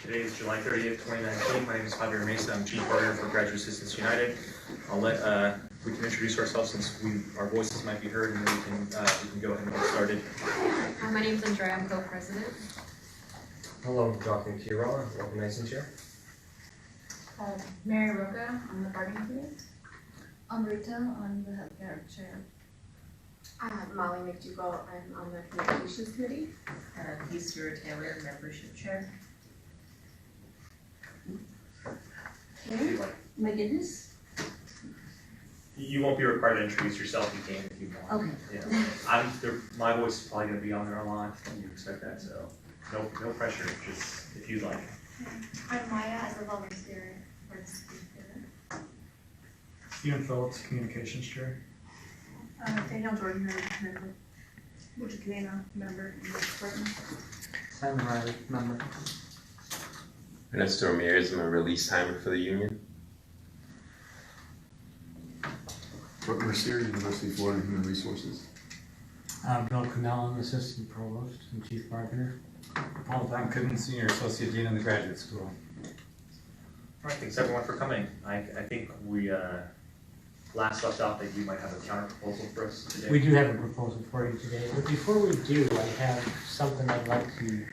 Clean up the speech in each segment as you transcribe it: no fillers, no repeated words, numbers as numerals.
Today is July 30th, 2019. My name is Javier Mesa. I'm Chief Partner for Graduate Assistants United. We can introduce ourselves since our voices might be heard, and then we can go ahead and get started. My name is Andrea. I'm co-president. Hello, I'm Joaquin Kirola, organizing chair. Mary Roca on the bargaining committee. Amrita on the healthcare chair. Molly McDougall, I'm on the communications committee. Easter Taylor, membership chair. Okay, my goodness. You won't be required to introduce yourself. You can if you want. Okay. Yeah. My voice is probably going to be on there a lot. You expect that, so no pressure. Just if you'd like. I'm Maya as a volunteer. Stephen Phillips, communications chair. Danielle Jordan, member. Butch Cadena, member in the department. Simon Riley, member. Ernesto Ramirez, I'm a release timer for the union. Brooke Mercier, University of Florida Human Resources. Bill Cannell, Assistant Provost and Chief Bargainer. Paul Van Kudden, Senior Associate Dean in the Graduate School. All right, thanks everyone for coming. I think we last left off that you might have a counter proposal for us today. We do have a proposal for you today, but before we do, I have something I'd like to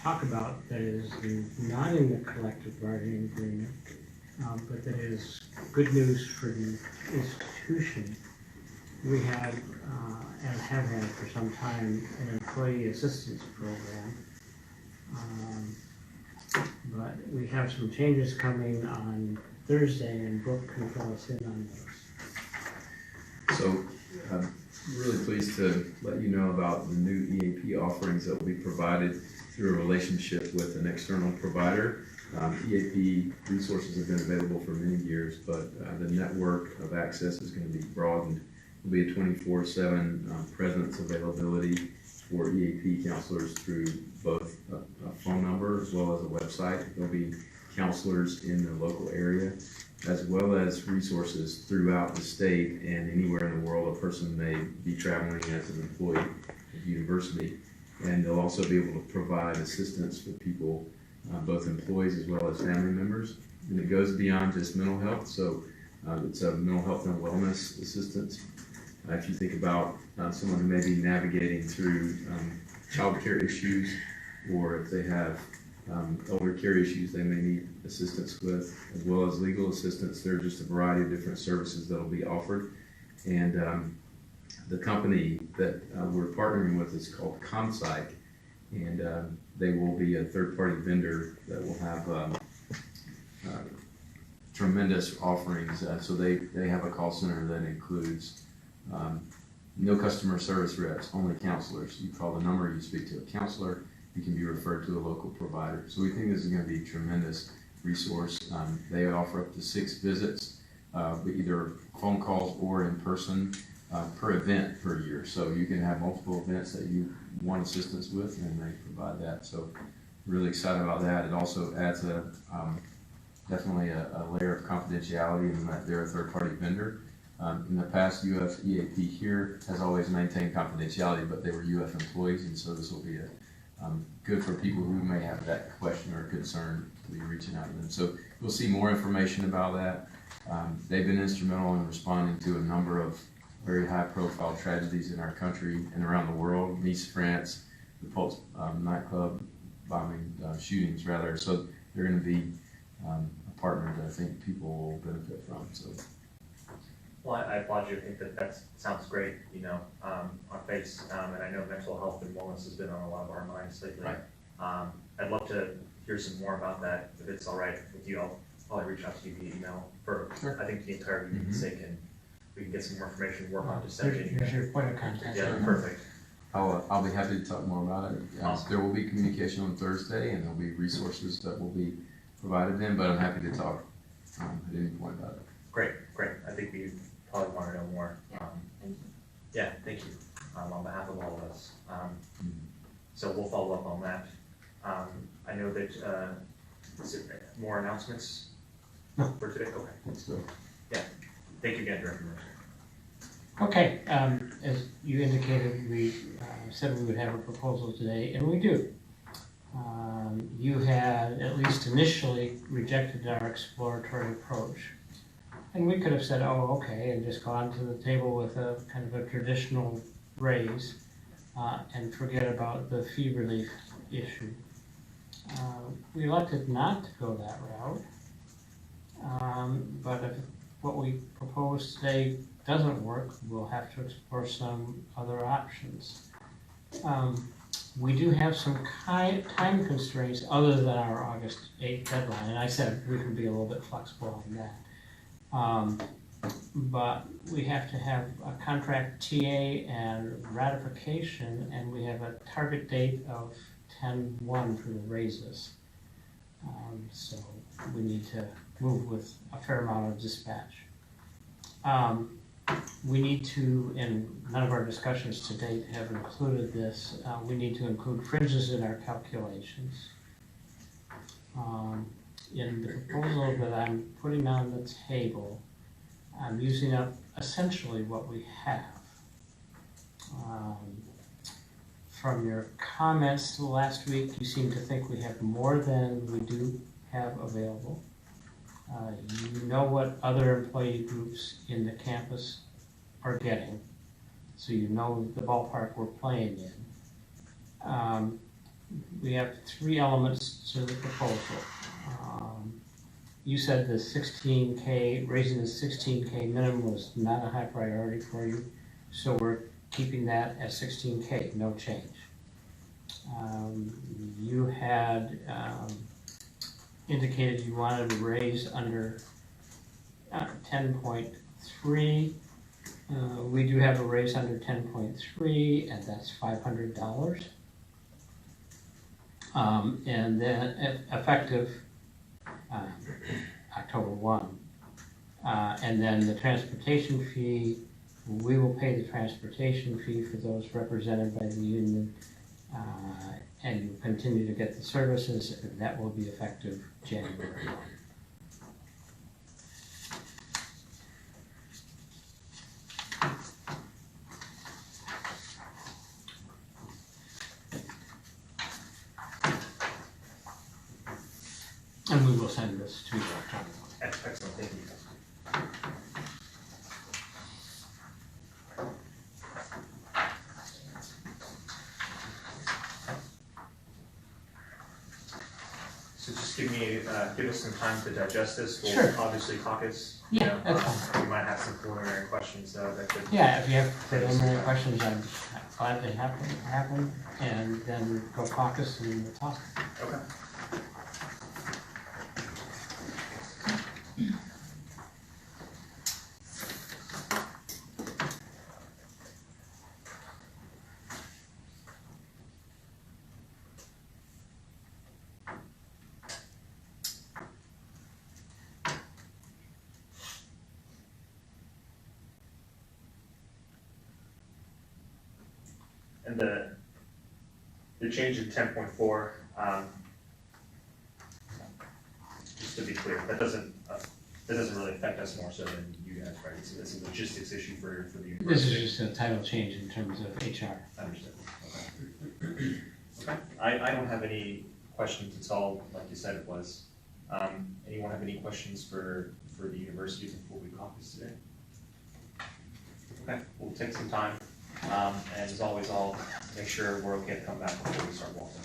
talk about that is not in the collective bargaining agreement, but that is good news for the institution. We had and have had for some time an employee assistance program, but we have some changes coming on Thursday, and Brooke can fill us in on those. So I'm really pleased to let you know about the new EAP offerings that will be provided through a relationship with an external provider. EAP resources have been available for many years, but the network of access is going to be broadened. There will be a 24/7 presence availability for EAP counselors through both a phone number as well as a website. There'll be counselors in the local area, as well as resources throughout the state and anywhere in the world a person may be traveling as an employee at the university. And they'll also be able to provide assistance for people, both employees as well as family members. And it goes beyond just mental health, so it's a mental health and wellness assistance. If you think about someone who may be navigating through child care issues, or if they have elder care issues they may need assistance with, as well as legal assistance. There are just a variety of different services that will be offered. And the company that we're partnering with is called ComPsych, and they will be a third-party vendor that will have tremendous offerings. So they have a call center that includes no customer service reps, only counselors. You call the number, you speak to a counselor, you can be referred to a local provider. So we think this is going to be a tremendous resource. They offer up to 6 visits, either phone calls or in person per event per year. So you can have multiple events that you want assistance with, and they provide that. So really excited about that. It also adds definitely a layer of confidentiality in that they're a third-party vendor. In the past, UF EAP here has always maintained confidentiality, but they were UF employees, and so this will be good for people who may have that question or concern to be reaching out to them. So we'll see more information about that. They've been instrumental in responding to a number of very high-profile tragedies in our country and around the world. Nice, France, the Pulse nightclub bombing, shootings rather. So they're going to be a partner that I think people will benefit from. So. Well, I applaud you. I think that sounds great, on face, and I know mental health and wellness has been on a lot of our minds lately. Right. I'd love to hear some more about that. If it's all right with you, I'll probably reach out to you via email for, I think, the entire union's sake, and we can get some more information, work on disseminating. Here's your point of contact. Yeah, perfect. I'll be happy to talk more about it. Awesome. There will be communication on Thursday, and there'll be resources that will be provided then, but I'm happy to talk at any point about it. Great. I think we probably want to know more. Thank you. Yeah, thank you on behalf of all of us. So we'll follow up on that. I know that, is it more announcements for today? Okay. Let's go. Yeah, thank you again, Director. Okay, as you indicated, we said we would have a proposal today, and we do. You had, at least initially, rejected our exploratory approach. And we could have said, oh, okay, and just gone to the table with a kind of a traditional raise and forget about the fee relief issue. We elected not to go that route, but if what we propose today doesn't work, we'll have to explore some other options. We do have some time constraints other than our August 8th deadline, and I said we can be a little bit flexible on that. But we have to have a contract TA and ratification, and we have a target date of 10/1 for the raises. So we need to move with a fair amount of dispatch. We need to, and none of our discussions to date have included this, we need to include fringes in our calculations. In the proposal that I'm putting on the table, I'm using up essentially what we have. From your comments last week, you seem to think we have more than we do have available. You know what other employee groups in the campus are getting, so you know the ballpark we're playing in. We have 3 elements to the proposal. You said the 16K, raising the 16K minimum was not a high priority for you, so we're keeping that at 16K, no change. You had indicated you wanted to raise under 10.3. We do have a raise under 10.3, and that's $500. And then effective October 1. And then the transportation fee, we will pay the transportation fee for those represented by the union, and you continue to get the services, and that will be effective January 1. And we will send this to you electronically. Excellent, thank you. So just give us some time to digest this. We'll Sure. obviously caucus. Yeah, that's fine. We might have some preliminary questions that could. Yeah, if you have preliminary questions, I'm glad they happen, and then go caucus and we'll talk. Okay. And the change in 10.4, just to be clear, that doesn't really affect us more so than you guys, right? So it's a logistics issue for the university. This is just a title change in terms of HR. Understood. Okay. Okay. I don't have any questions. It's all like you said it was. Anyone have any questions for the university before we caucus today? Okay, we'll take some time. And as always, I'll make sure we're okay to come back before we start walking.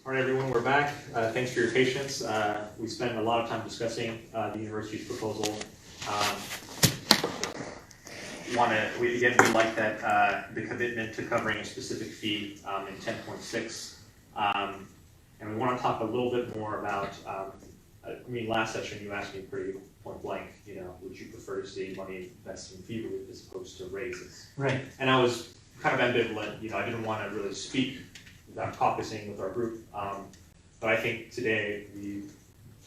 All right, everyone, we're back. Thanks for your patience. We spent a lot of time discussing the university's proposal. We like that the commitment to covering a specific fee in 10.6. And we want to talk a little bit more about, last session you asked me pretty point blank, would you prefer to see money invested in fee relief as opposed to raises? Right. And I was kind of ambivalent, I didn't want to really speak without caucusing with our group, but I think today we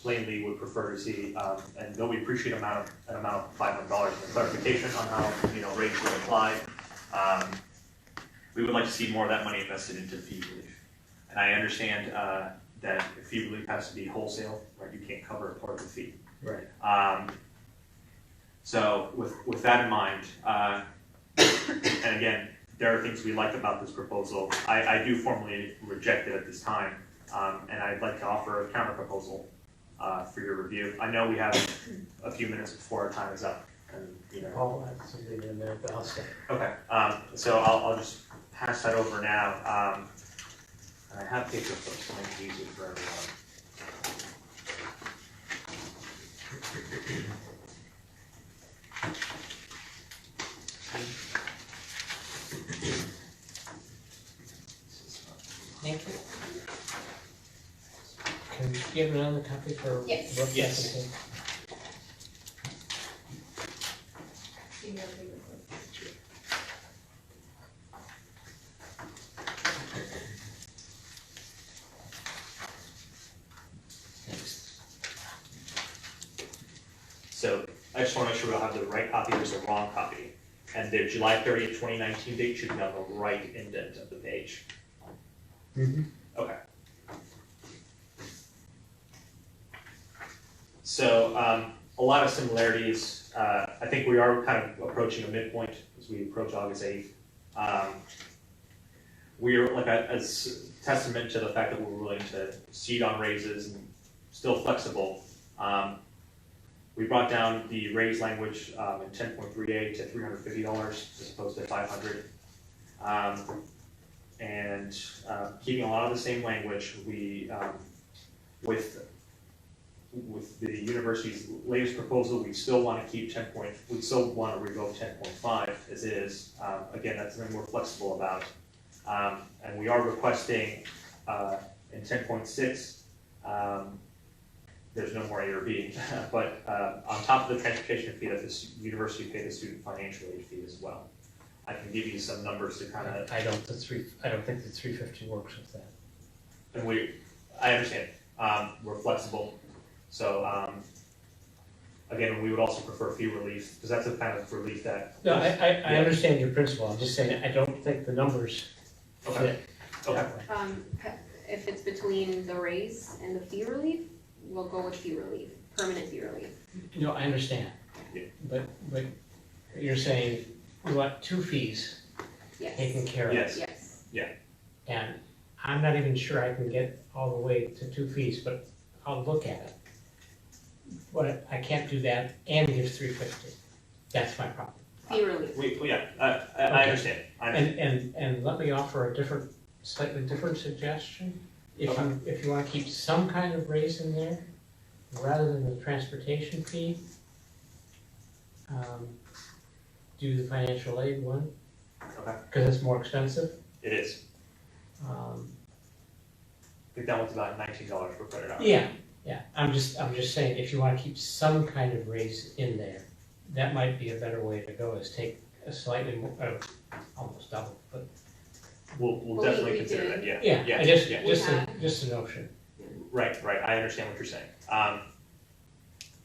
plainly would prefer to see, and though we appreciate an amount of $500 in clarification on how, rates would apply, we would like to see more of that money invested into fee relief. And I understand that fee relief has to be wholesale, right? You can't cover a part of the fee. Right. So with that in mind, and again, there are things we like about this proposal. I do formally reject it at this time, and I'd like to offer a counter proposal for your review. I know we have a few minutes before our time is up, and you know. I'll add something in there, but I'll say. Okay, so I'll just pass that over now. And I have paper clips to make it easier for everyone. Thank you. Can you give another copy for? Yes. Brooke? Yes. Okay. Do you have a paper clip? So I just want to make sure we'll have the right copy. There's a wrong copy. And the July 30th, 2019 date should be on the right indent of the page. Mhm. Okay. So a lot of similarities. I think we are kind of approaching a midpoint as we approach August 8th. We are like a testament to the fact that we're willing to cede on raises and still flexible. We brought down the raise language in 10.3A to $350 as opposed to $500. And keeping a lot of the same language, we with the university's latest proposal, we still want to keep we still want to revoke 10.5 as is. Again, that's something we're flexible about. And we are requesting in 10.6, there's no more A or B, but on top of the transportation fee that the university paid the student financial aid fee as well. I can give you some numbers to kind of. I don't think the 350 works with that. And I understand, we're flexible, so, again, we would also prefer fee relief, because that's the kind of relief that. No, I understand your principle, I'm just saying, I don't think the numbers Okay, fit. okay, If it's between the raise and the fee relief, we'll go with fee relief, permanent fee relief. No, I understand. Yeah. But you're saying you want 2 fees Yes. taken care of. yes, Yes. And I'm not even sure I can get all the way to 2 fees, but I'll look at it. But I can't do that and give 350. That's my problem. Fee relief. I understand, And let me offer a slightly different suggestion. If you want to keep some kind of raise in there, rather than the transportation fee, do the financial aid one, okay, because it's more expensive. it is. I think that one's about $19 per credit hour. Yeah, I'm just saying, if you want to keep some kind of raise in there, that might be a better way to go, is take a slightly more, almost double, but. We'll Well, definitely we consider did. that, Yeah, yeah. just a notion. Right, I understand what you're saying.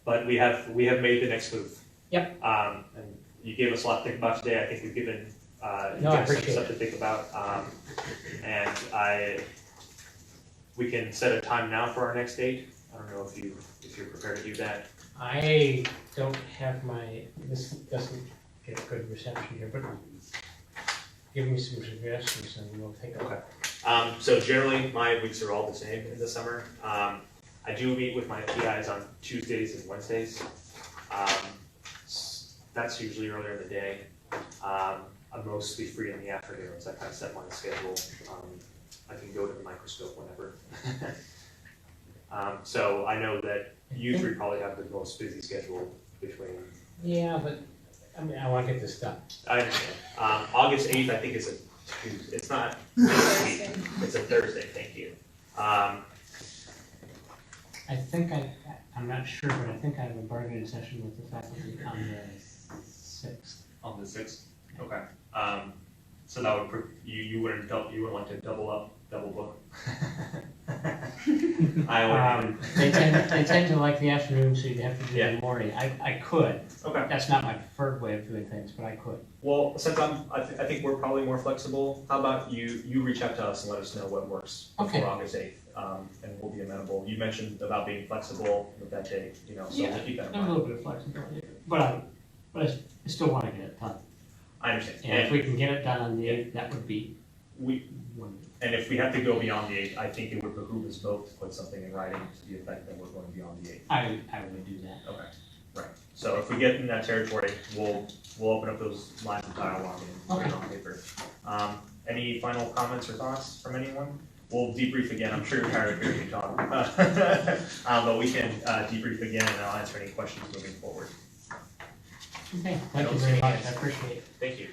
But we have made the next move. Yep. And you gave us a lot to think about today. I think we've given, No, I some appreciate stuff to think about. And we can set a time now for our next date. I don't know if you're prepared to do that. I don't have this doesn't get a good reception here, but give me some suggestions and we'll take a look. So generally, my weeks are all the same in the summer. I do meet with my PIs on Tuesdays and Wednesdays. That's usually earlier in the day. I'm mostly free in the afternoons. I kind of set my schedule. I can go to the microscope whenever. So I know that you three probably have the most busy schedule between. Yeah, but I want to get this done. I understand. August 8th, I think is a Tuesday. It's not this week. It's a Thursday. Thank you. I think I'm not sure, but I think I have a bargaining session with the faculty on the 6th. On the 6th? Okay. So that would, you wouldn't like to double book? I would. They tend to like the afternoon, so you'd have to do Yeah. the morning. I could. Okay. That's not my preferred way of doing things, but I could. Well, since I think we're probably more flexible, how about you reach out to us and let us know what works Okay. before August 8th, and we'll be amenable. You mentioned about being flexible with that date, so Yeah, we'll keep that in a mind. little bit of flexibility, but I still want to get it done. I understand. And if we can get it done on the 8th, that would be We, wonderful. and if we have to go beyond the 8th, I think it would behoove us both to put something in writing to the effect that we're going beyond the 8th. I would do that. Okay, right. So if we get in that territory, we'll open up those lines of dialogue and put it on paper. Any final comments or thoughts from anyone? We'll debrief again. I'm sure you're tired of hearing me talk. But we can debrief again and I'll answer any questions moving forward. Okay, thank you very much, I appreciate it. Thank you.